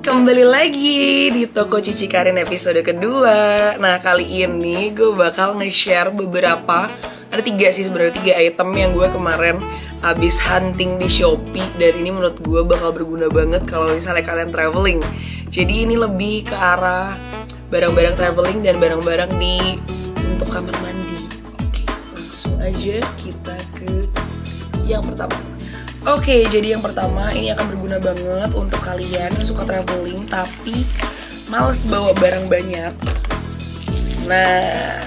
Kembali lagi di Toko Cici Karin episode kedua. Nah, kali ini gue bakal nge-share beberapa, ada 3 sih sebenarnya, 3 item yang gue kemarin habis hunting di Shopee. Dan ini menurut gue bakal berguna banget kalau misalnya kalian traveling. Jadi ini lebih ke arah barang-barang traveling dan barang-barang untuk kamar mandi. Oke, langsung aja kita ke yang pertama. Oke, jadi yang pertama ini akan berguna banget untuk kalian yang suka traveling tapi males bawa barang banyak. Nah,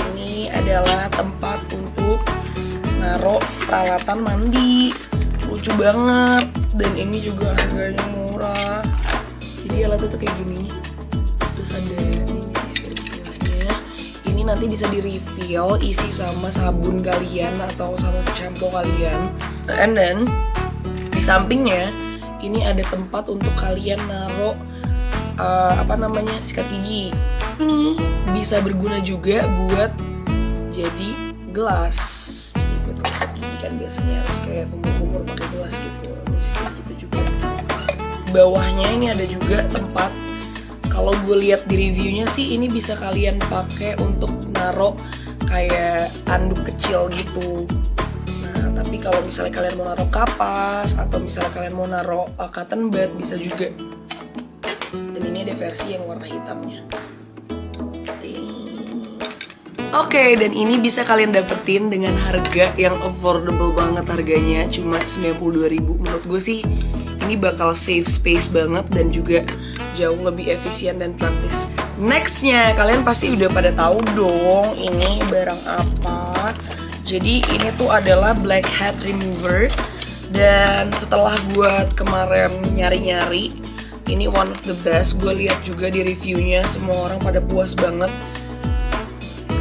ini adalah tempat untuk naruh peralatan mandi. Lucu banget, dan ini juga harganya murah. Jadi alatnya tuh kayak gini. Terus ada ini bunganya. Ini nanti bisa di refill, isi sama sabun kalian atau sama shampoo kalian. And then di sampingnya ini ada tempat untuk kalian naruh sikat gigi. Ini bisa berguna juga buat jadi gelas. Jadi buat sikat gigi kan biasanya harus kayak kumur-kumur pakai gelas gitu. Bisa gitu juga. Bawahnya ini ada juga tempat. Kalau gue lihat di reviewnya sih ini bisa kalian pakai untuk naruh kayak anduk kecil gitu. Nah, tapi kalau misalnya kalian mau naruh kapas atau misalnya kalian mau naruh cotton bud bisa juga. Dan ini ada versi yang warna hitamnya. Oke, dan ini bisa kalian dapetin dengan harga yang affordable banget harganya, cuma 92.000. Menurut gue sih ini bakal save space banget dan juga jauh lebih efisien dan praktis. Nextnya, kalian pasti udah pada tahu dong ini barang apa. Jadi ini tuh adalah blackhead remover. Dan setelah gue kemarin nyari-nyari, ini one of the best. Gue lihat juga di reviewnya semua orang pada puas banget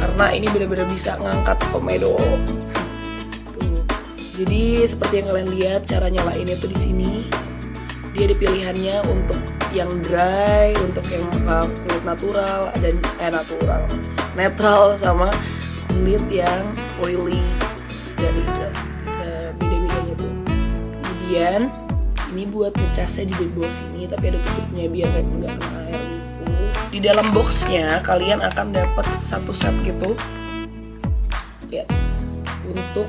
karena ini benar-benar bisa ngangkat komedo. Tuh. Jadi seperti yang kalian lihat, cara nyalainnya tuh di sini. Dia ada pilihannya untuk yang dry, untuk yang kulit natural dan netral sama kulit yang oily. Dari beda-bedanya tuh. Kemudian ini buat ngecasnya di bawah sini, tapi ada tutupnya biar nggak kena air gitu. Di dalam boxnya kalian akan dapat satu set gitu. Lihat, untuk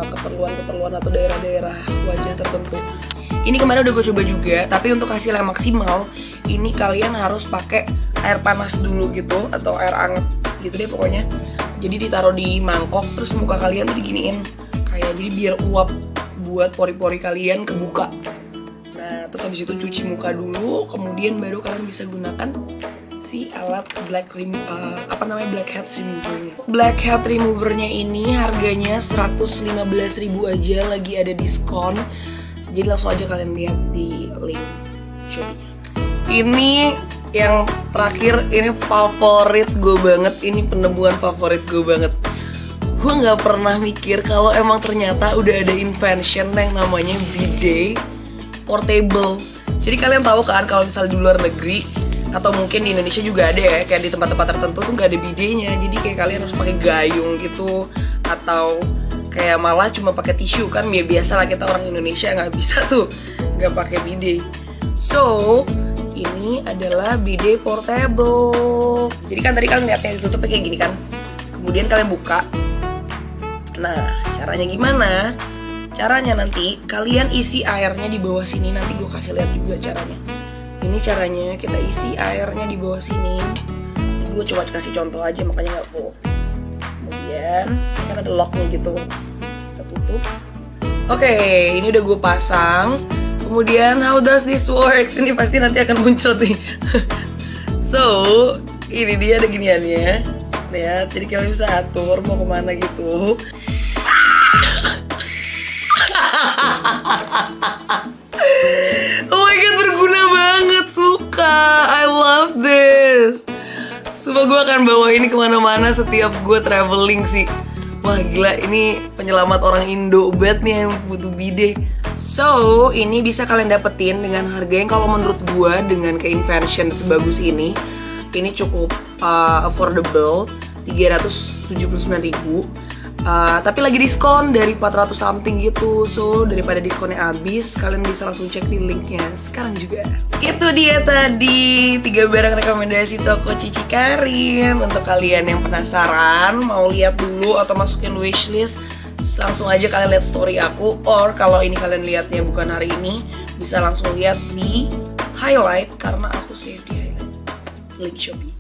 keperluan atau daerah-daerah wajah tertentu. Ini kemarin udah gue coba juga, tapi untuk hasil yang maksimal, ini kalian harus pakai air panas dulu gitu, atau air anget gitu deh pokoknya. Jadi ditaruh di mangkok, terus muka kalian tuh diginiin, kayak jadi biar uap buat pori-pori kalian kebuka. Nah, terus habis itu cuci muka dulu, kemudian baru kalian bisa gunakan si alat blackhead removernya. Blackhead removernya ini harganya 115.000 aja, lagi ada diskon. Jadi langsung aja kalian lihat di link Shopee-nya. Ini yang terakhir, ini favorit gue banget. Ini penemuan favorit gue banget. Gue gak pernah mikir kalau emang ternyata udah ada invention yang namanya bidet portable. Jadi kalian tahu kan kalau misalnya di luar negeri atau mungkin di Indonesia juga ada ya, kayak di tempat-tempat tertentu tuh gak ada bidenya. Jadi kayak kalian harus pakai gayung gitu, atau kayak malah cuma pakai tisu kan. Ya biasa lah, kita orang Indonesia nggak bisa tuh nggak pakai bidet. So ini adalah bidet portable. Jadi kan tadi kalian lihatnya ditutupnya kayak gini kan, kemudian kalian buka. Nah, caranya gimana? Caranya nanti kalian isi airnya di bawah sini. Nanti gue kasih lihat juga caranya. Ini caranya, kita isi airnya di bawah sini. Gue coba kasih contoh aja, makanya nggak full. Kemudian kan ada locknya gitu, kita tutup. Oke, ini udah gue pasang. Kemudian how does this works? Ini pasti nanti akan muncul nih. So ini dia ada giniannya. Lihat, jadi kalian bisa atur mau kemana gitu. Oh my god, berguna banget, suka. I love this. Sumpah gue akan bawa ini kemana-mana setiap gue traveling sih. Wah gila, ini penyelamat orang Indo banget nih yang butuh bidet. So, ini bisa kalian dapetin dengan harga yang kalau menurut gue dengan ke-invention sebagus ini cukup affordable, 379.000. Tapi lagi diskon dari 400 something gitu. So daripada diskonnya habis, kalian bisa langsung cek di linknya sekarang juga. Itu dia tadi 3 barang rekomendasi toko Cici Karin. Untuk kalian yang penasaran mau lihat dulu atau masukin wishlist, langsung aja kalian lihat story aku. Or kalau ini kalian lihatnya bukan hari ini, bisa langsung lihat di highlight karena aku save di highlight link Shopee.